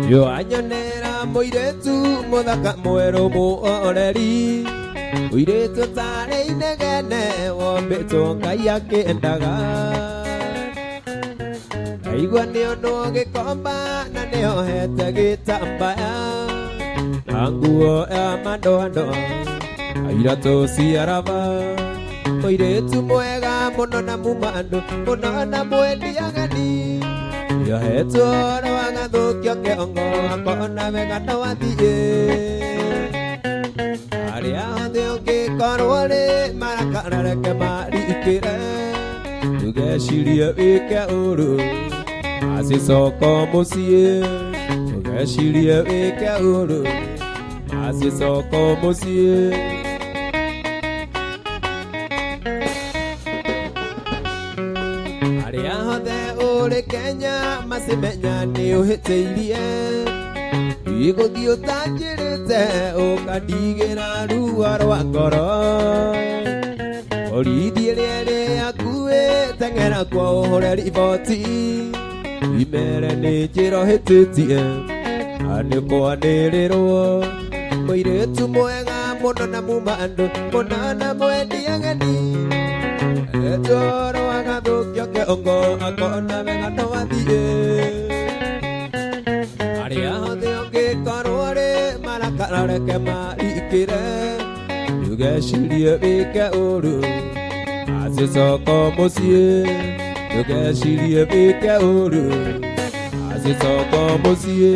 Yo anyonera moiretu muthaka mweru muoreri Uiretu tare inegene wombetwo Ngai akendaga Aigua nĩ ũndũ ũgĩkomba na nĩohete gĩtambaya na nguo ya madoadoa iratũ cia raba mũirĩtu mwega mũno na mũmandu mũno na mwendia ageni nĩohetwo ũhoro wa gathũkio kĩongo akona wega no athiĩ arĩa othe ũngĩkorwo rĩ marakara reke marikĩre ndũgecirie wĩke ũru Asisoko musie, ugecirie wĩke ũru Asisoko musie Arĩa othe ũrĩ Kenya macimenya nĩ ũhĩtĩirie Igũthiĩ ũtanjĩrĩte ũkandigĩra ruo rwa ngoro Borithi ĩrĩa ĩrĩ hakuhĩ teng'era kwa ũhũre riboti Imere nĩ njĩrohĩtĩtie nĩ kwanĩrĩrwo mũirĩtu mwega mũno na mũmandu mũno na mwendia ageni etwo ũhoro wa gathũkio kĩongo akona wega no athiĩ arĩa othe ũngĩkorwo rĩ marakara reke marikĩre ndũgecirie wĩke ũru Asisoko musie ndũgecirie wĩke ũru Asisoko musie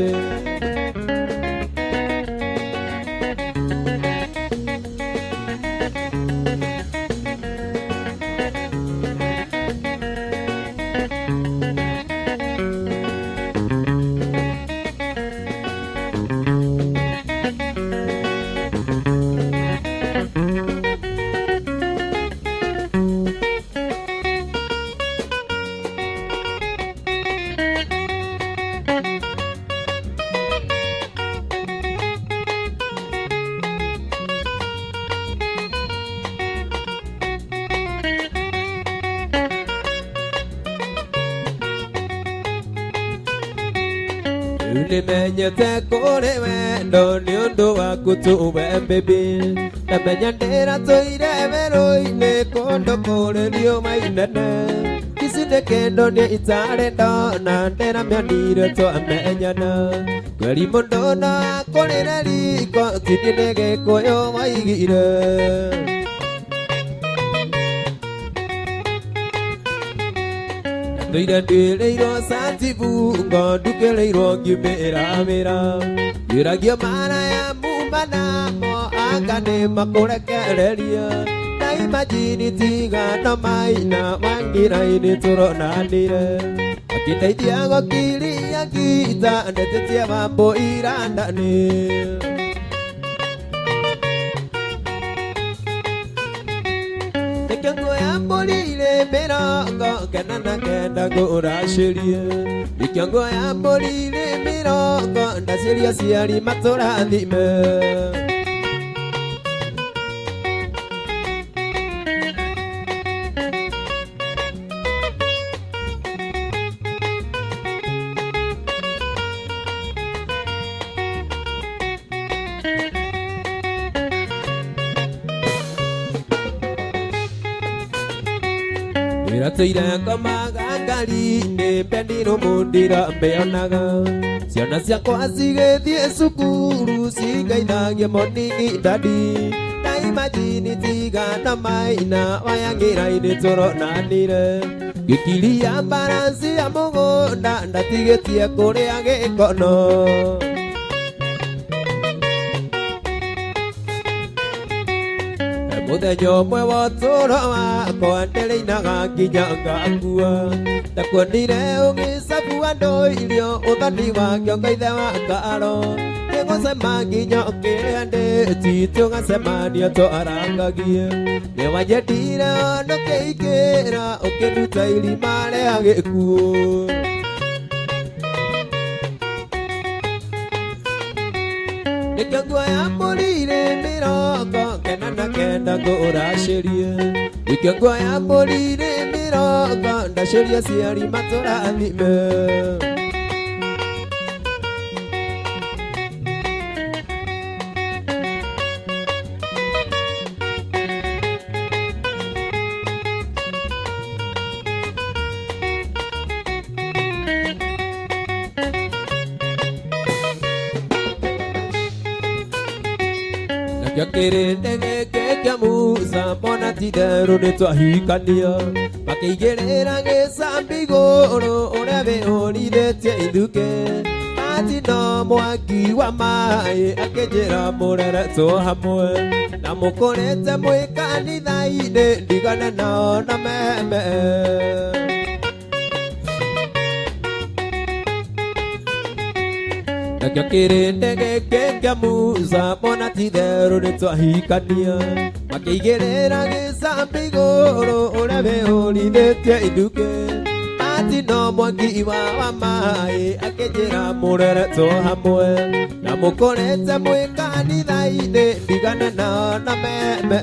Nimenyete kũrĩ wendo nĩ ũndũ waku tuwe baby Ndamenya ndĩratũire werũ-inĩ kũndũ kũrĩ riũa inene Ici nĩ kĩndũ niĩ itarĩ ndona ndĩramĩonire twamenyana Kweri mũndũ no akũrĩre riko tindi nĩ gĩkũyũ waigire Ndoire ndwĩrĩirwo Santifungo ndukĩrĩirwo ngiumĩra wĩra Njũragio maraya muma namo anga nĩ makũrekereria Na imagine tigano maina wangĩra-inĩ tũronanire Akĩndeithia gũkiria ngita ndetetie Wambũira ndani Nguoya mbũri-inĩ mĩrongo kenda na kenda ngũracĩrie Ikio nguoya mbũri-inĩ mĩrongo ndacĩria aciari matũrathime Iratũire ngomaga ngari-inĩ mbendirũ mũndĩra mbĩonaga Ciana ciakwa cigĩthiĩ cukuru cingeithagia morning daddy Na imagine tigana maina wayangĩra-inĩ tũronanire Ngĩkiria mbaranci ya mũgũnda ndatigĩtie kũrĩa gĩkono Mũthenya ũmwe wa ũtũũro wakwa ndĩrĩinaga nginya ngakua Ndakuonire ũgĩcabu andũ irio ũthoni wakĩo ngaithe wa karo Nĩgũcema nginya ũkĩrĩa ndĩti tũgacemania twarangagie Nĩwanjendire ona ũkĩingĩra ũkĩnduta irima rĩa gĩkuũ Nikio nguoya mbũri-inĩ mĩrongo kenda na kenda ngũracĩrie Nikio nguoya mbũri-inĩ mĩrongo ndacĩria aciari matũrathime Yakirinde geke musa bona tidero ne twahikania makigerera gesambigoro orebe orithete ithuke ati no mwaki wa mai akejera murere to hamwe na mukorete mwikanitha-ine ndigane nao na meme Nakio kirinde geke kia musa bona tidero ne twahikania makigerera gesambigoro orebe orithete ithuke ati no mwaki wa mai akejera murere to hamwe na mukorete mwikanitha-ine ndigane nao na meme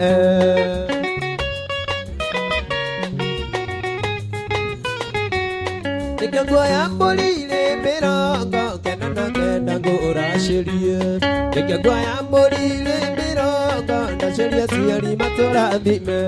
Nikio nguoya mbũri-inĩ mĩrongo kenda na kenda ngũracĩrie Nikio nguoya mbũri-inĩ mĩrongo ndacĩrie aciari matũrathime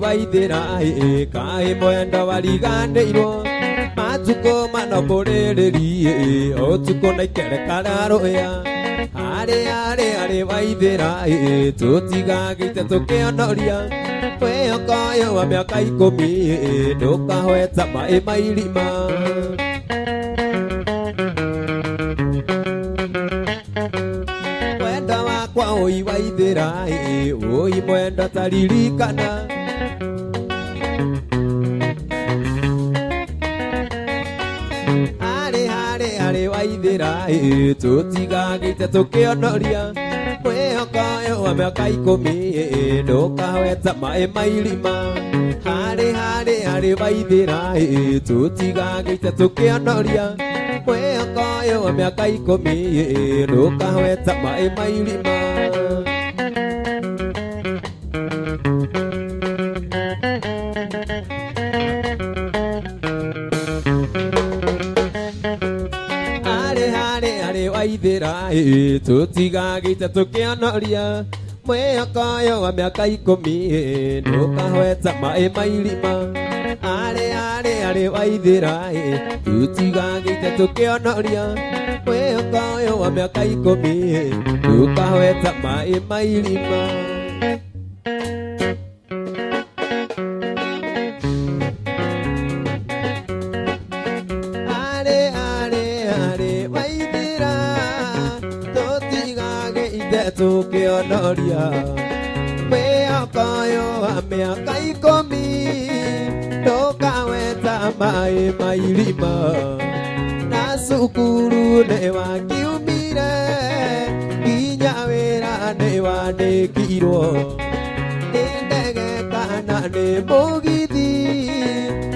Waithira kai mwenda wariganĩirwo matuko manoborĩrĩrie ũtukũ na ikereka rũya harĩ waithira tũtigagĩte tũkĩonoria mwĩhoko ũyũ wa mĩaka 10 ndũkahweta maĩ mairima mwenda wakwa ũi waithira ũi mwenda taririkana Harĩ waithira tũtigagĩte tũkĩonoria mwĩhoko ũyũ wa mĩaka 10 ndũkahweta maĩ mairima harĩ waithira tũtigagĩte tũkĩonoria mwĩhoko ũyũ wa mĩaka 10 ndũkahweta maĩ mairima waithira tũtigagĩte tũkĩonoria mwĩhoko ũyũ wa mĩaka 10 ndũkahweta maĩ mairima harĩ waithira tũtigagĩte tũkĩonoria mwĩhoko ũyũ wa mĩaka 10 ndũkahweta maĩ mairima Tukionoria mwĩhoko ũyũ wa mĩaka 10 ndũkahweta maĩ mairima na cukuru nĩ wakiumire nginya wĩra nĩ wandĩkirwo nĩ ndege kana nĩ mũgithi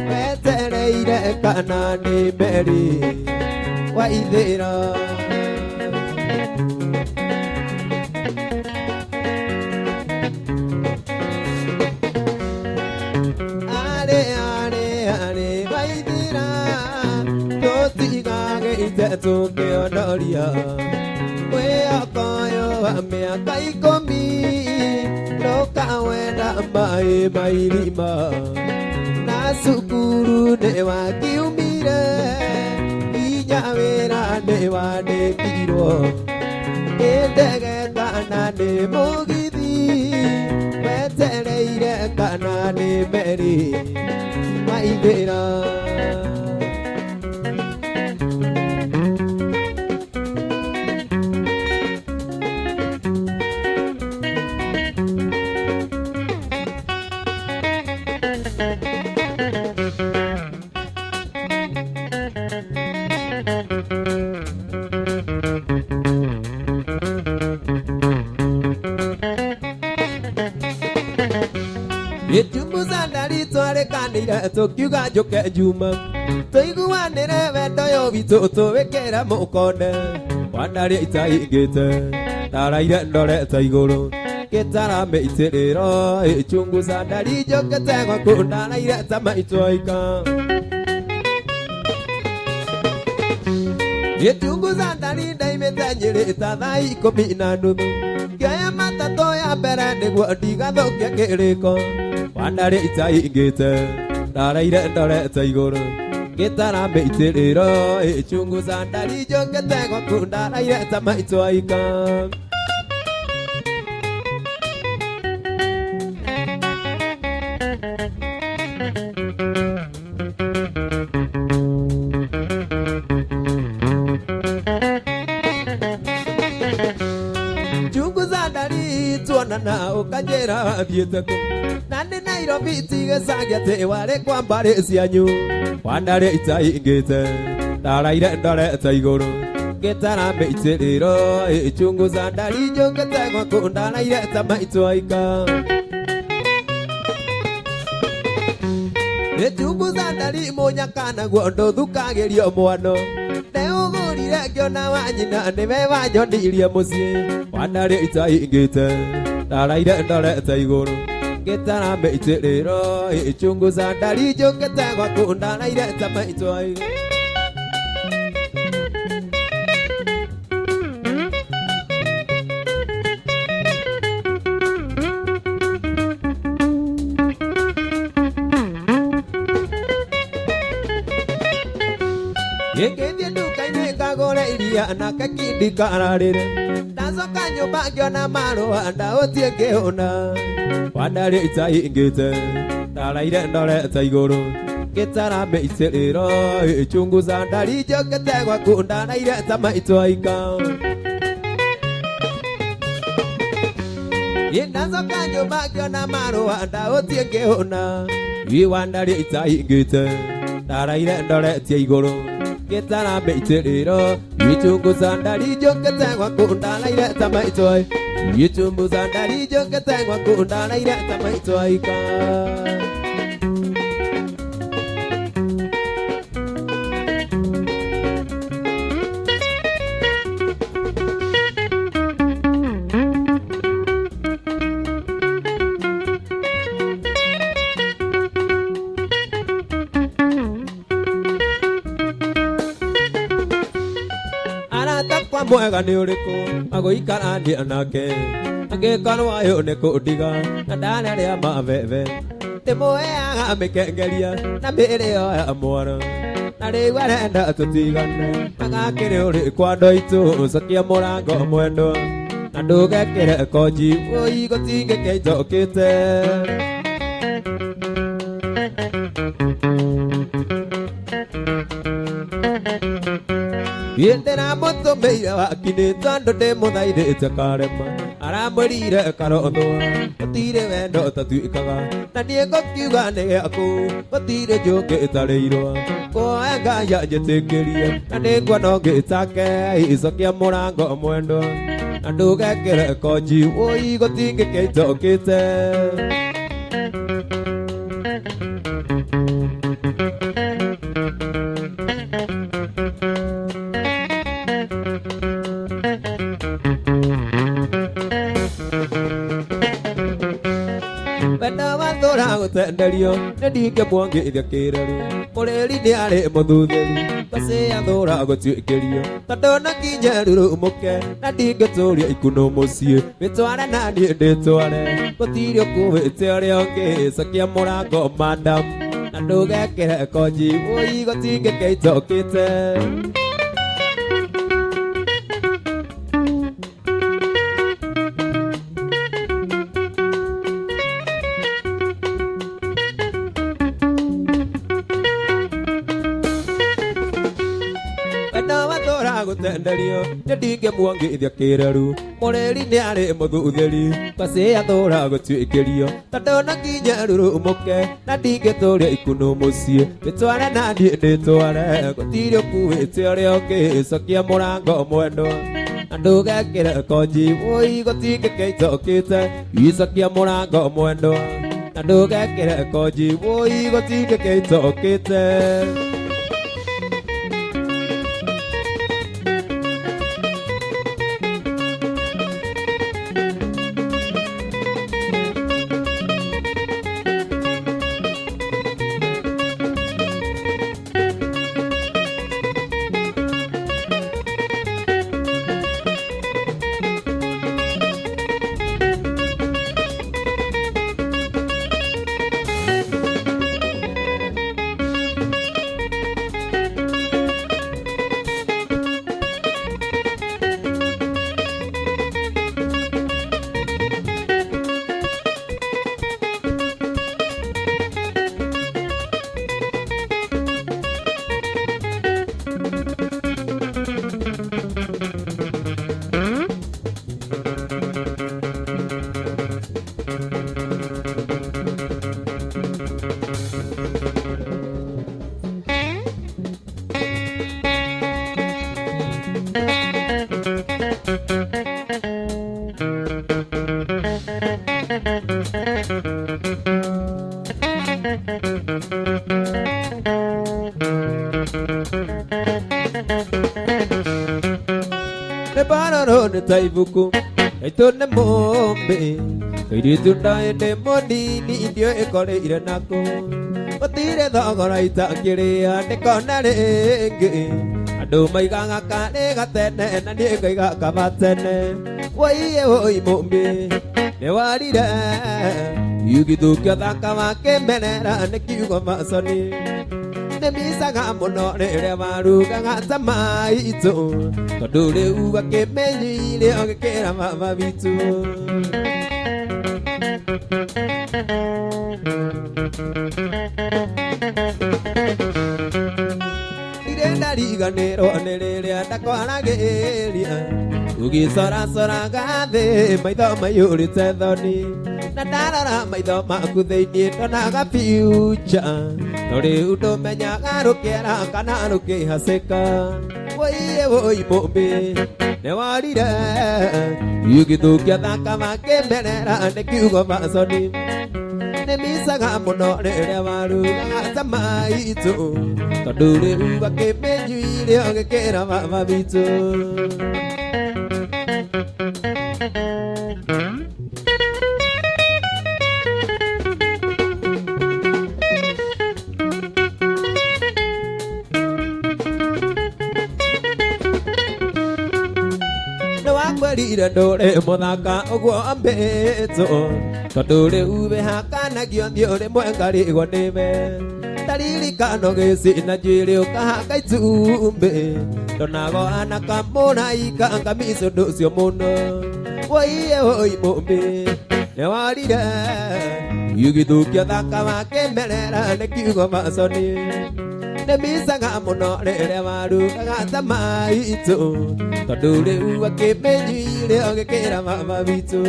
wetereire kana nĩ meri waithira Tukionoria mwĩhoko ũyũ wa mĩaka 10 ndũkahweta maĩ mairima na cukuru nĩ wakiumire nginya wĩra nĩ wandĩkirwo nĩ ndege kana nĩ mũgithi wetereire kana nĩ meri waithira Itumbuza ndari twarekanire tukiuga njuke njuma Tuiguanire wendo yo witũ tũwĩkĩre mũkonde wandaria itaingĩte ndaraire ndorete igũrũ gĩtara mĩitĩrĩro ĩchunguza ndari njũkĩte gwaku ndaraire ta maitwaika ĩchunguza ndari ndaimĩte Nyĩrĩ ta thaa 10:30 ngĩoya matatũ ya mbere nĩguo ndigathũkie kĩrĩko wandaria itaingĩte ndaraire ndorete igũrũ gĩtara mĩitĩrĩro ĩchunguza ndari njũkĩte gwaku ndaraire ta maitwaika tuonana ukanjĩra thiĩte kũ na nĩ Nairobi tigĩcagia atĩ warĩ kwa mbarĩ cianyu wandaria itaingĩte ndaraire ndorete igũrũ gĩtara mĩitĩrĩro ĩchunguza ndari njũkĩte gwaku ndaraire ta maitwaika ĩchunguza ndari mũnyaka naguo ndũthukagĩrio mwano nĩũgũrire ngĩona wa nyina nĩwe wanyonirie mũciĩ wandaria itaingĩte ndaraire ndorete igũrũ gĩtara mĩitĩrĩro ĩchunguza ndari njũkĩte gwaku ndaraire ta maitwaika Ngĩthiĩ nduka-inĩ ngagũra iria na kakindi kararĩre ndacoka nyũmba ngĩona marũa ndaũtie ngĩhũna wandaria itaingĩte ndaraire ndorete igũrũ gĩtara mĩitĩrĩro ĩchunguza ndari njũkĩte gwaku ndaraire ta maitwaika ndacoka nyũmba ngĩona marũa ndaũtie ngĩhũna wandaria itaingĩte ndaraire ndoretie igũrũ gĩtara mĩitĩrĩro ĩchunguza ndari njũkĩte gwaku ndaraire ta maitwaika ĩchunguza ndari njũkĩte gwaku ndaraire ta maitwaika mwega nĩ ũrĩkũ agũikarania nake angĩkorwo ayũ nĩ kũndiga na ndararĩa mabebe ndĩmũheaga mĩkengeria na mĩĩrĩ yoya mwaro na rĩu arenda tũtigane agakĩrĩ ũrĩkwa ndoitũ ũcokia mũrango mwendwa na ndũgekĩre konji ũi gũtingĩkĩnjokĩte Yendera moto meira wakine tando de mũthaithĩte karema aramwĩrire karothwa gũtirĩ wendo tatuĩkaga na niĩ ngũkiuga nĩ gĩaku gũtirĩ njũngĩ ĩtarĩirwo kuoya Ngai anjĩtĩkĩrie na nĩnguona ũngĩtake icokia mũrango mwendwa na ndũgekĩre konji ũi gũtingĩkĩnjokĩte gũtenderio nĩ ndingĩmwongithia kĩruru mũrĩri nĩ arĩ mũthuthĩri bacĩ athũra gũtuĩkĩrio tondũ nakinya rurumũke na ndingĩtũria ikuno mũciĩ wĩtware na niĩ ndĩtware gũtirĩ ũkuĩte ũrĩa ũngĩ cokia mũrango madam na ndũgekĩre konji ũi gũtingĩkĩnjokĩte gũtenderio nĩ ndingĩmwongithia kĩruru mũrĩri nĩ arĩ mũthuthĩri bacĩ athũra gũtuĩkĩrio tondũ nakinya rurumũke na ndingĩtũria ikuno mũciĩ wĩtware na niĩ ndĩtware gũtirĩ ũkuĩte ũrĩa ũngĩ cokia mũrango mwendwa na ndũgekĩre konji ũi gũtingĩkĩnjokĩte icokia mũrango mwendwa na ndũgekĩre konji ũi gũtingĩkĩnjokĩte Ne pararo ne taibuku ito ne mombe kiri tunda ne moni ni indio ekore iranako patire dogora itakire ne konare nge ado mai ga kane gatene na ni ga kabatene wai oi mombe ne warira yugidu kyata kama kemenera ne kyugo masoni ne misaga mono ne maru ga tamai ito kadure uga kemenyi le ogekera mama bitu irenda riganero nerere atakwarageria ugi sora sora gathe maitho mayuri tethoni na ndarora maitho maku thĩinĩ ndonaga future nori utomenya garukera kana rukihacĩka woiye woi mũmbi nĩ warire yugithukia thakama kĩmerera nĩ kiugo maconi nĩ micaga mũno rĩrĩa warugaga ta maitũ tondũ rĩu gakĩmenyuire ũgĩkĩra mama witũ Rira dore modaka ogwo ambeto tondure ube hakana giondio re mwengari igwanime tariri kano gesi na jiri ukahaka itumbe donago anaka mona ikanga miso dosio mono woiye woi mombe ne warira yugithukia thakama kemerera ne kiugo maconi ne misaga mũno rĩrĩa warugaga ta maitũ tondũ rĩu akĩmenyuire ũgĩkĩra mama witũ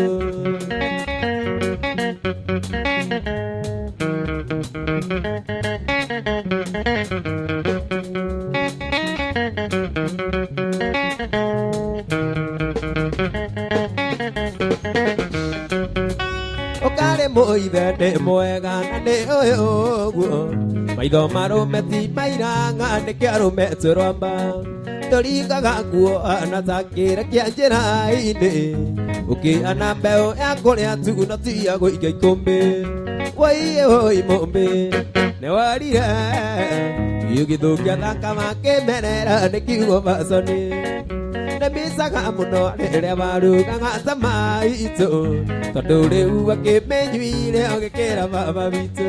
ũkarĩ mũithe nĩ mwega na nĩ ũĩ ũguo maitho marũme ti mairanga nĩ kĩarũme tũrwamba tũringaga nguo anatakĩra kĩa njĩra-inĩ ũkĩana mbeũ ya kũrĩa tu no ti ya gũikia ikũmbĩ woiye woi mũmbĩ nĩ warire yugithukia thakama kĩmerera nĩ kiugo maconi nĩ micaga mũno rĩrĩa warugaga ta maitũ tondũ rĩu akĩmenyuire ũgĩkĩra mama witũ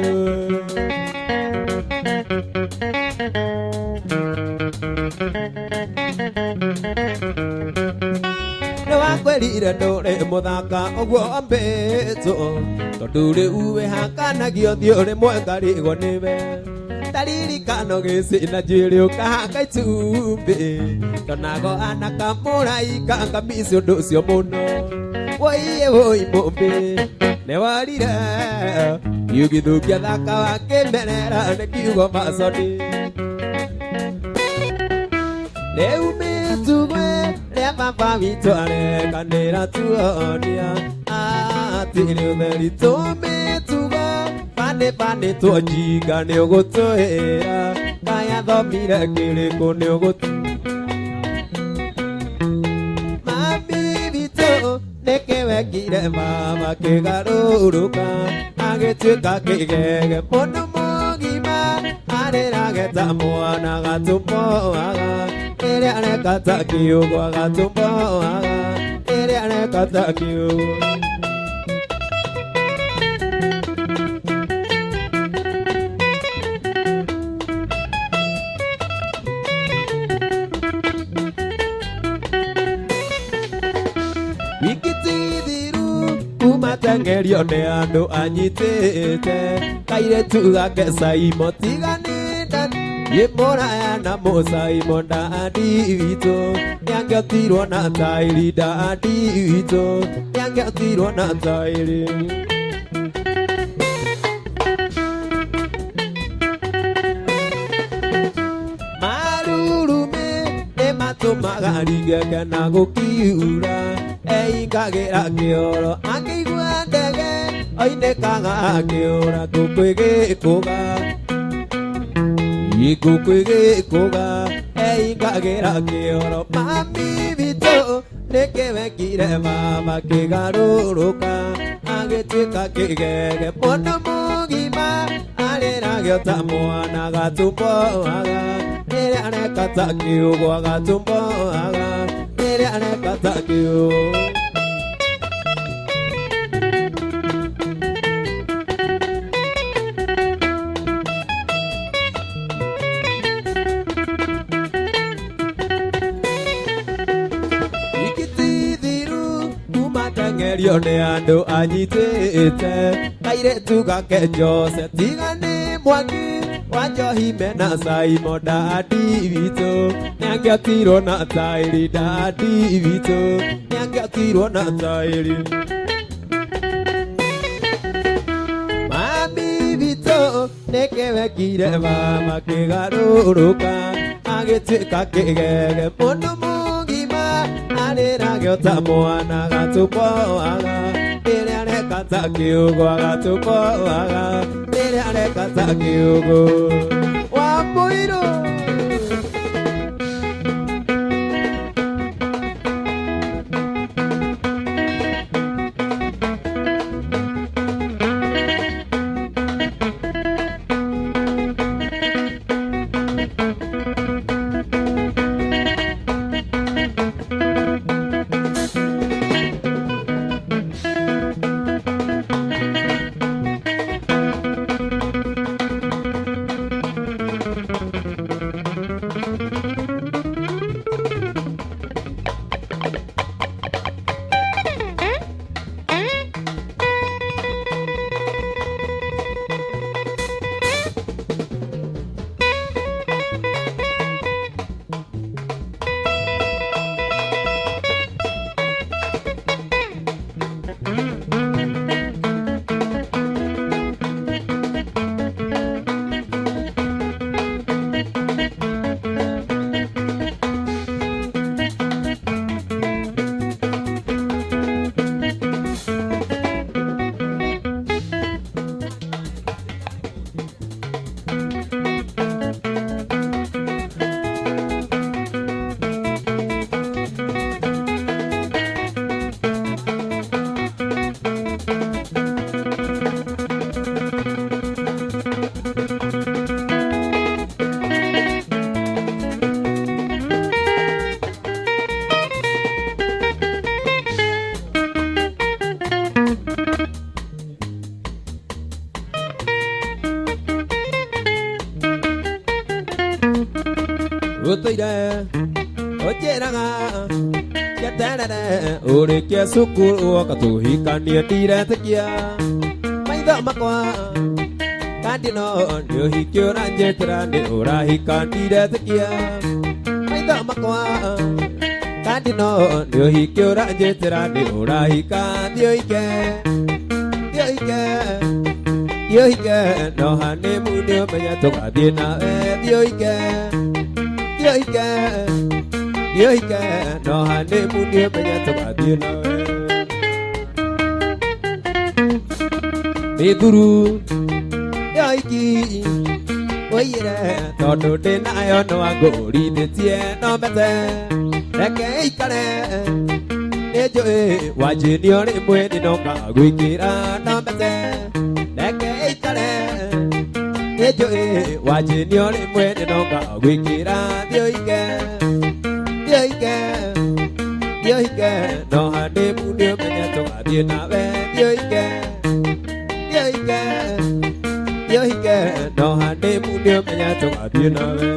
nĩ wakwĩrire ndũrĩ mũthaka ũguo ambĩtwo tondũ rĩu wĩhakanagio thiũ rĩmwe ngarĩgwo nĩwe taririkano gĩci na njuĩrĩ ũkahaka itumbĩ tonago anaka mũraika ngamici ũndũ ũcio mũno woiye woi mũmbĩ nĩ warire yugithukia thaka wa kĩmerera nĩ kiugo maconi rĩu mĩtugwe rĩa baba witũ arekanĩra tuonia atĩrĩ ũtheri tũmĩtugo bane twonjinga nĩ ũgũtũhĩra kaya thomire kĩrĩkũ nĩ mami witũ nĩkĩ wekire mama kĩgarũrũka agĩtuĩka kĩgege mũndũ mũgima arĩrage ta mwana gatũmboaga ĩrĩa areka ta kiugo agatũmboaga ĩrĩa areka ta kiugo matengerio nĩ andũ anyitĩte kairĩtu gake Simon tiganĩte yĩmũraya na Simon dadi witũ nĩangĩotirwo na taĩri dadi witũ nĩangĩotirwo na taĩri marurume nĩmatũmaga rigenge na gũkiura eingagĩra kĩoro akĩigua ndege oine kaga kiora kukwege koga ikukwege koga ingagera kioro mami vito nekebe kire mama kigaruruka agituika kigege mono mugima arera gyota mwana gatumbo aga ere anekata kiugo gatumbo aga ere anekata kiugo Yone ando anyitete kaire tuga ke jose tigane mwagi wanjo himena sai moda adivito nyanga tiro na tairi da adivito nyanga tiro na tairi mami vito nekebe kire mama ke garuruka agetika kegege mono gyota mwana gatupo aga ere anekata kiugo gatupo aga ere anekata kiugo wa muiro Utoide ocheraga yatarara urikia sukuru wakatuhikania tiretekia maitho makwa kandino niohikio ranjetera ni urahika tiretekia maitho makwa kandino niohikio ranjetera ni urahika thioike thioike no hane munio menya tukathie nawe thioike Yoike, no hane munio menya tukathie nawe Mithuru yoiki oire tondu ndinayo no angũrithitie no mbete reke ikare nĩnjũĩ wanjĩnio rĩmwe nĩnoka gwĩkĩra no mbete reke ikare nĩnjũĩ wanjĩnio rĩmwe nĩnoka gwĩkĩra thioike no handĩ munio menya tũgathiĩ nawe thioike no handĩ munio menya tũgathiĩ nawe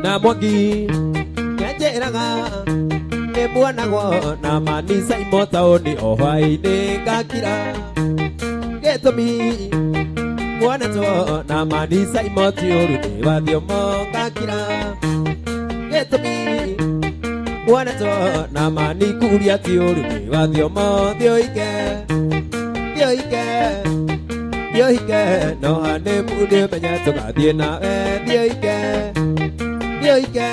na mwangi nyanjĩraga nĩmuonagwo na manisa imotaũni o hwaĩ-inĩ ngakira gĩtũmi muonetwo na manisa imoti ũru nĩ wathiomo ngakira gĩtũmi muonetwo na manikuria ti ũru nĩ wathiomo thioike Dioike no hane mude banya toka diena Dioike Dioike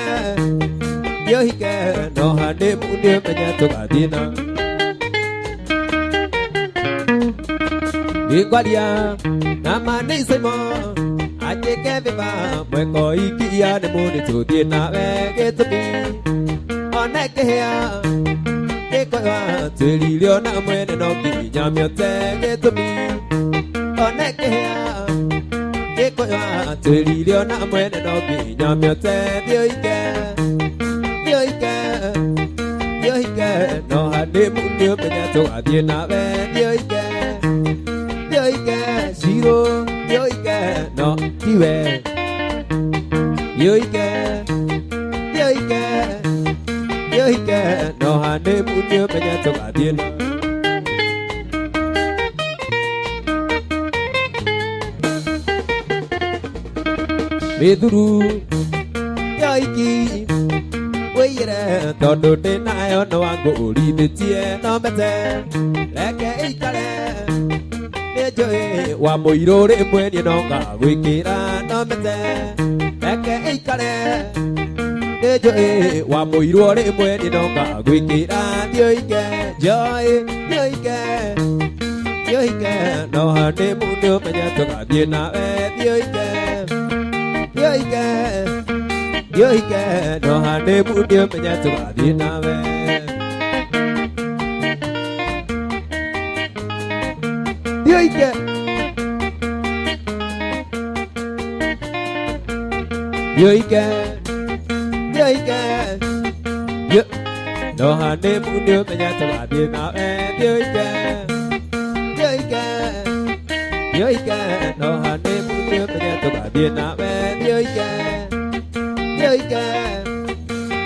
Dioike no hane mude banya toka diena Igualia nama nei semo Aje kevima mweko ikia ne muni tu diena Getumi Oneke hea Ekoa Tulilio na mwene no ki nyamyote Getumi Onekea Ekoa Tulilio na mwene no ki nyamyote Dioike Dioike Dioike no hane munio penya toka diena Dioike Dioike Shiro Dioike no diwe Dioike Dioike Dioike no hane munio penya toka diena Meduru Yoiki Weyere Todo de nayo no ango uri de tie no mete Leke ikale Nejoe Wa moiro re mweni no nga wikira no mete Leke ikale Nejoe Wa moiro re mweni no nga wikira Dioike Joy Dioike Dioike No hane mundo menya toka diena Dioike Dioike Dioike no hane mude menya toka diena we Dioike Dioike Dioike no hane mude menya toka diena we Dioike Dioike Dioike no hane mude menya toka diena we Dioike Dioike